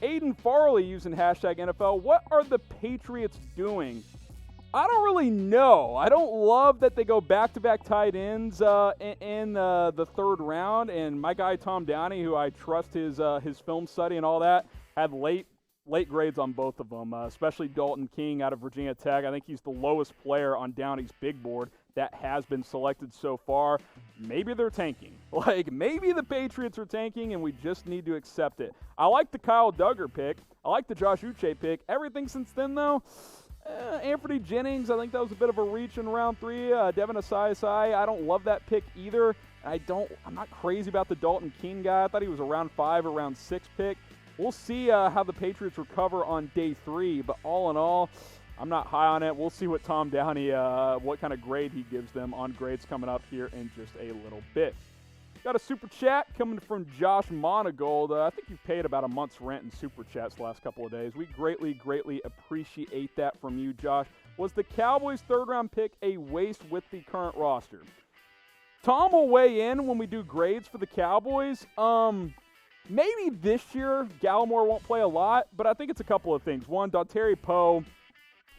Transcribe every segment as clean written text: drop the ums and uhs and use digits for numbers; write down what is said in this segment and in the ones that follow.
Aiden Farley using hashtag NFL. What are the Patriots doing? I don't really know. I don't love that they go back-to-back tight ends in the third round. And my guy Tom Downey, who I trust his film study and all that, had late grades on both of them, especially Dalton King out of Virginia Tech. I think he's the lowest player on Downey's big board that has been selected so far. Maybe they're tanking. Maybe the Patriots are tanking, and we just need to accept it. I like the Kyle Duggar pick. I like the Josh Uche pick. Everything since then, though, Anthony Jennings, I think that was a bit of a reach in round 3. Devin Asiasi, I don't love that pick either. I'm not crazy about the Dalton King guy. I thought he was a round 5 or round 6 pick. We'll see how the Patriots recover on day 3, but all in all, I'm not high on it. We'll see what Tom Downey, what kind of grade he gives them on grades coming up here in just a little bit. Got a super chat coming from Josh Monagold. I think you've paid about a month's rent in super chats the last couple of days. We greatly, greatly appreciate that from you, Josh. Was the Cowboys' third-round pick a waste with the current roster? Tom will weigh in when we do grades for the Cowboys. Maybe this year Gallimore won't play a lot, but I think it's a couple of things. One, Dontari Poe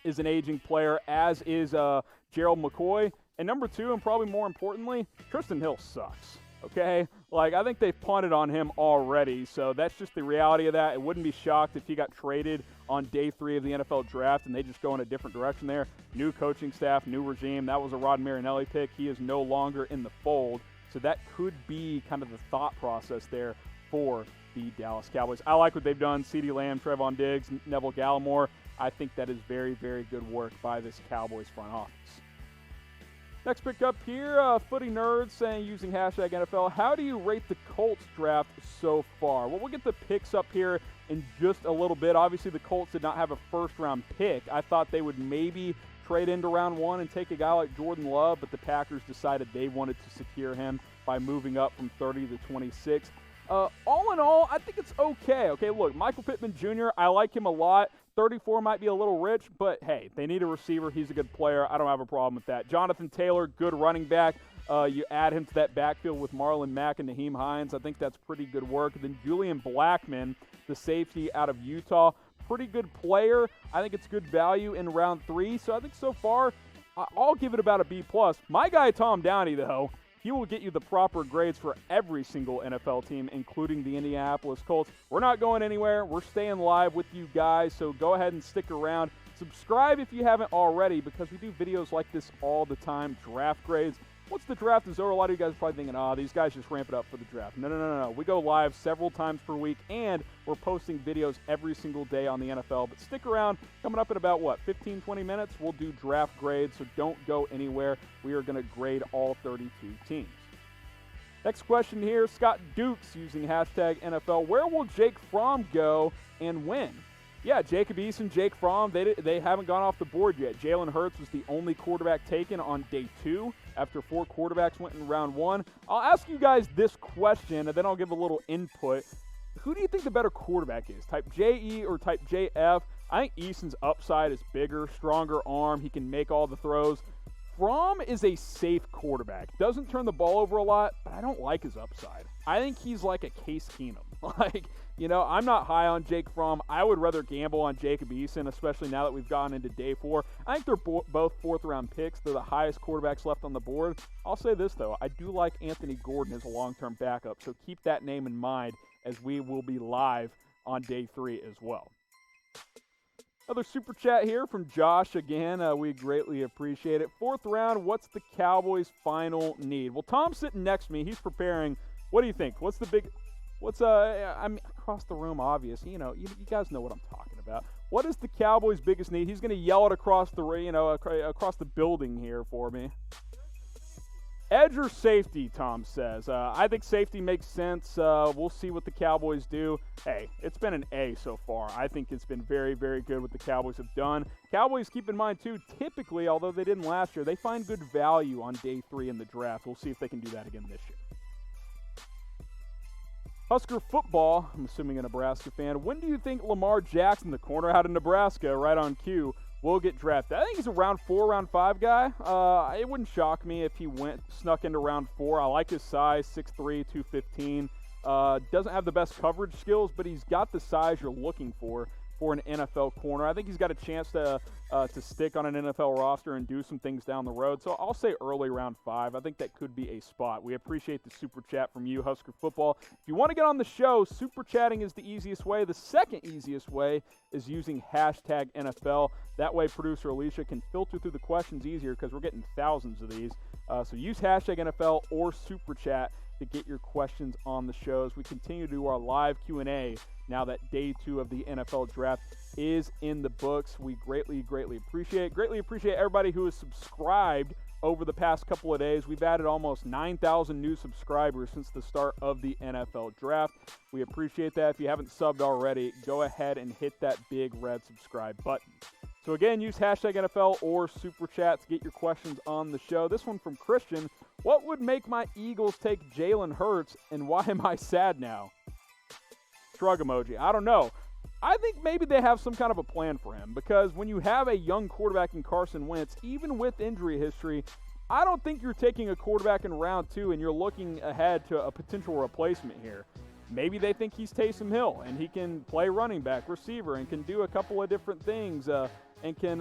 is an aging player, as is Gerald McCoy. And number 2, and probably more importantly, Tristan Hill sucks. Okay? I think they've punted on him already, so that's just the reality of that. I wouldn't be shocked if he got traded on day 3 of the NFL draft and they just go in a different direction there. New coaching staff, new regime. That was a Rod Marinelli pick. He is no longer in the fold, so that could be kind of the thought process there for the Dallas Cowboys. I like what they've done. CeeDee Lamb, Trevon Diggs, Neville Gallimore. I think that is very, very good work by this Cowboys front office. Next pick up here, Footy Nerds saying, using hashtag NFL, how do you rate the Colts draft so far? Well, we'll get the picks up here in just a little bit. Obviously, the Colts did not have a first-round pick. I thought they would maybe trade into round 1 and take a guy like Jordan Love, but the Packers decided they wanted to secure him by moving up from 30 to 26. All in all, I think it's okay. Okay, look, Michael Pittman Jr., I like him a lot. 34 might be a little rich, but hey, they need a receiver. He's a good player. I don't have a problem with that. Jonathan Taylor, good running back. You add him to that backfield with Marlon Mack and Naheem Hines. I think that's pretty good work. Then Julian Blackmon, the safety out of Utah, pretty good player. I think it's good value in round 3. So I think so far, I'll give it about a B+. My guy Tom Downey, though, he will get you the proper grades for every single NFL team, including the Indianapolis Colts. We're not going anywhere. We're staying live with you guys, so go ahead and stick around. Subscribe if you haven't already, because we do videos like this all the time, draft grades. Once the draft is over, a lot of you guys are probably thinking, these guys just ramp it up for the draft. No. We go live several times per week, and we're posting videos every single day on the NFL. But stick around. Coming up in about, 15, 20 minutes, we'll do draft grades, so don't go anywhere. We are going to grade all 32 teams. Next question here, Scott Dukes using hashtag NFL. Where will Jake Fromm go and when? Yeah, Jacob Eason, Jake Fromm, they haven't gone off the board yet. Jalen Hurts was the only quarterback taken on day 2 after 4 quarterbacks went in round 1. I'll ask you guys this question, and then I'll give a little input. Who do you think the better quarterback is, type JE or type JF? I think Eason's upside is bigger, stronger arm. He can make all the throws. Fromm is a safe quarterback. Doesn't turn the ball over a lot, but I don't like his upside. I think he's like a Case Keenum. I'm not high on Jake Fromm. I would rather gamble on Jacob Eason, especially now that we've gotten into day 4. I think they're both 4th-round picks. They're the highest quarterbacks left on the board. I'll say this, though. I do like Anthony Gordon as a long-term backup, so keep that name in mind as we will be live on day 3 as well. Another super chat here from Josh again. We greatly appreciate it. 4th round, what's the Cowboys' final need? Well, Tom's sitting next to me. He's preparing. What do you think? Across the room, obvious. You guys know what I'm talking about. What is the Cowboys' biggest need? He's going to yell it across the building here for me. Edge or safety, Tom says. I think safety makes sense. We'll see what the Cowboys do. Hey, it's been an A so far. I think it's been very, very good what the Cowboys have done. Cowboys, keep in mind, too, typically, although they didn't last year, they find good value on day 3 in the draft. We'll see if they can do that again this year. Husker football, I'm assuming a Nebraska fan. When do you think Lamar Jackson, the corner out of Nebraska, right on cue, will get drafted? I think he's a round 4, round 5 guy. It wouldn't shock me if he snuck into round 4. I like his size, 6'3", 215. Doesn't have the best coverage skills, but he's got the size you're looking for an NFL corner. I think he's got a chance to stick on an NFL roster and do some things down the road. So I'll say early round 5. I think that could be a spot. We appreciate the super chat from you, Husker Football. If you want to get on the show, super chatting is the easiest way. The second easiest way is using hashtag NFL. That way, producer Alicia can filter through the questions easier because we're getting thousands of these. So use hashtag NFL or super chat to get your questions on the shows. We continue to do our live Q&A now that day 2 of the NFL draft is in the books. We greatly appreciate everybody who has subscribed over the past couple of days. We've added almost 9,000 new subscribers since the start of the NFL draft. We appreciate that. If you haven't subbed already, go ahead and hit that big red subscribe button. So again, use hashtag NFL or super chat to get your questions on the show. This one from Christian. What would make my Eagles take Jalen Hurts, and why am I sad now? Shrug emoji. I don't know. I think maybe they have some kind of a plan for him, because when you have a young quarterback in Carson Wentz, even with injury history, I don't think you're taking a quarterback in round 2 and you're looking ahead to a potential replacement here. Maybe they think he's Taysom Hill and he can play running back, receiver, and can do a couple of different things and can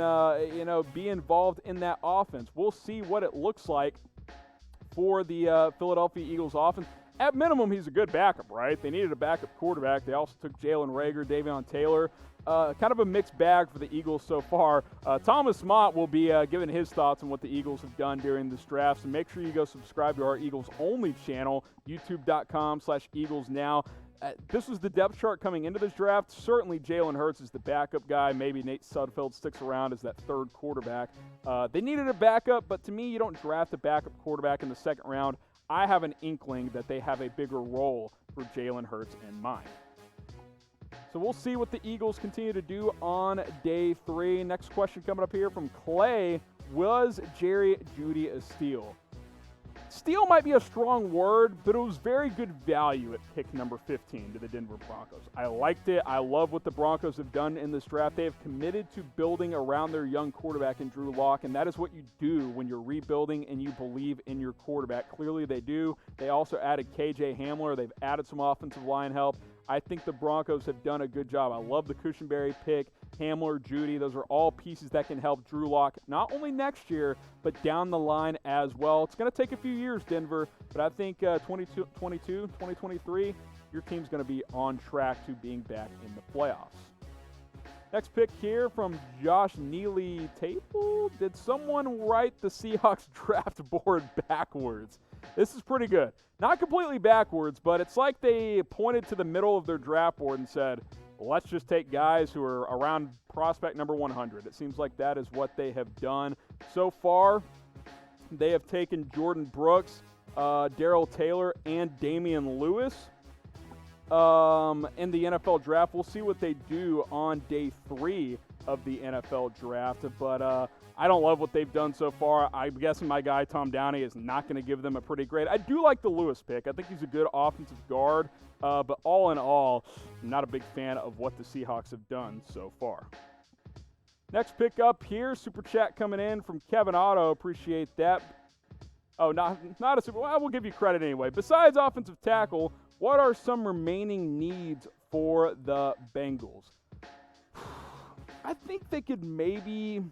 be involved in that offense. We'll see what it looks like for the Philadelphia Eagles offense. At minimum, he's a good backup, right? They needed a backup quarterback. They also took Jalen Reagor, Davion Taylor. Kind of a mixed bag for the Eagles so far. Thomas Mott will be giving his thoughts on what the Eagles have done during this draft. So make sure you go subscribe to our Eagles-only channel, youtube.com/EaglesNow. This was the depth chart coming into this draft. Certainly Jalen Hurts is the backup guy. Maybe Nate Sudfeld sticks around as that third quarterback. They needed a backup, but to me, you don't draft a backup quarterback in the second round. I have an inkling that they have a bigger role for Jalen Hurts in mind. So we'll see what the Eagles continue to do on day 3. Next question coming up here from Clay. Was Jerry Jeudy a steal? Steal might be a strong word, but it was very good value at pick number 15 to the Denver Broncos. I liked it. I love what the Broncos have done in this draft. They have committed to building around their young quarterback in Drew Lock, and that is what you do when you're rebuilding and you believe in your quarterback. Clearly they do. They also added KJ Hamler. They've added some offensive line help. I think the Broncos have done a good job. I love the Cushenberry pick, Hamler, Jeudy. Those are all pieces that can help Drew Lock not only next year, but down the line as well. It's going to take a few years, Denver, but I think 2023, your team's going to be on track to being back in the playoffs. Next pick here from Josh Neely Table. Did someone write the Seahawks draft board backwards? This is pretty good. Not completely backwards, but it's like they pointed to the middle of their draft board and said, well, let's just take guys who are around prospect number 100. It seems like that is what they have done. So far, they have taken Jordan Brooks, Darrell Taylor, and Damien Lewis in the NFL draft. We'll see what they do on day 3 of the NFL draft, but I don't love what they've done so far. I'm guessing my guy Tom Downey is not going to give them a pretty grade. I do like the Lewis pick. I think he's a good offensive guard, but all in all, I'm not a big fan of what the Seahawks have done so far. Next pick up here, super chat coming in from Kevin Otto. Appreciate that. Oh, not a super. Well, we'll give you credit anyway. Besides offensive tackle, what are some remaining needs for the Bengals? I think they could maybe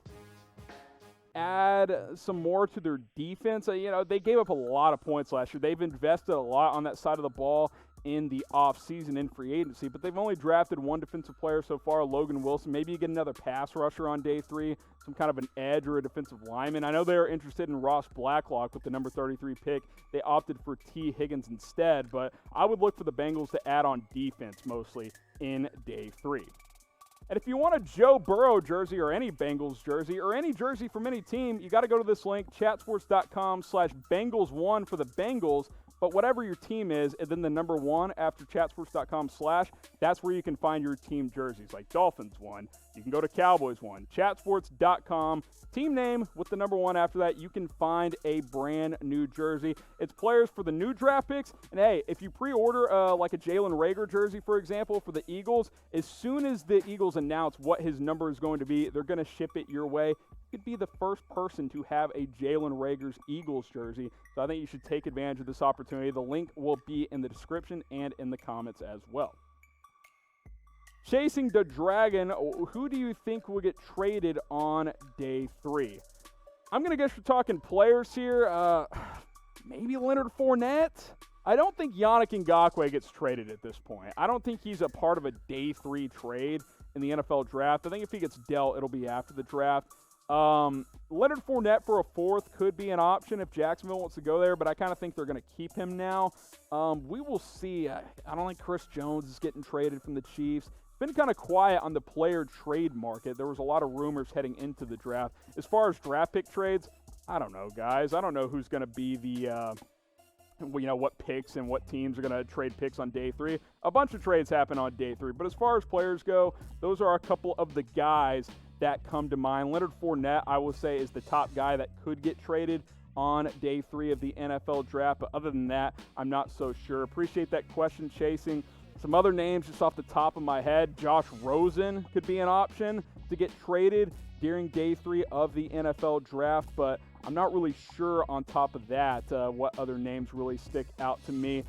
add some more to their defense. They gave up a lot of points last year. They've invested a lot on that side of the ball in the offseason in free agency, but they've only drafted one defensive player so far, Logan Wilson. Maybe you get another pass rusher on day 3, some kind of an edge or a defensive lineman. I know they're interested in Ross Blacklock with the number 33 pick. They opted for T. Higgins instead, but I would look for the Bengals to add on defense mostly in day 3. And if you want a Joe Burrow jersey or any Bengals jersey or any jersey from any team, you got to go to this link, chatsports.com/Bengals1 for the Bengals. But whatever your team is, and then the number 1 after chatsports.com/, that's where you can find your team jerseys, like Dolphins 1. You can go to Cowboys 1. Chatsports.com, team name with the number 1 after that, you can find a brand new jersey. It's players for the new draft picks. And hey, if you pre-order like a Jalen Reagor jersey, for example, for the Eagles, as soon as the Eagles announce what his number is going to be, they're going to ship it your way. could be the first person to have a Jalen Reagor's Eagles jersey. So I think you should take advantage of this opportunity. The link will be in the description and in the comments as well. Chasing the Dragon, who do you think will get traded on day 3? I'm going to guess we're talking players here. Maybe Leonard Fournette? I don't think Yannick Ngakoue gets traded at this point. I don't think he's a part of a day 3 trade in the NFL draft. I think if he gets dealt, it'll be after the draft. Leonard Fournette for a 4th could be an option if Jacksonville wants to go there, but I kind of think they're going to keep him now. We will see. I don't think Chris Jones is getting traded from the Chiefs. Been kind of quiet on the player trade market. There was a lot of rumors heading into the draft. As far as draft pick trades, I don't know, guys. I don't know who's going to be the, what picks and what teams are going to trade picks on day 3. A bunch of trades happen on day 3. But as far as players go, those are a couple of the guys that come to mind. Leonard Fournette, I will say, is the top guy that could get traded on day 3 of the NFL draft. But other than that, I'm not so sure. Appreciate that question, Chasing. Some other names just off the top of my head. Josh Rosen could be an option to get traded during day 3 of the NFL draft, but I'm not really sure on top of that what other names really stick out to me.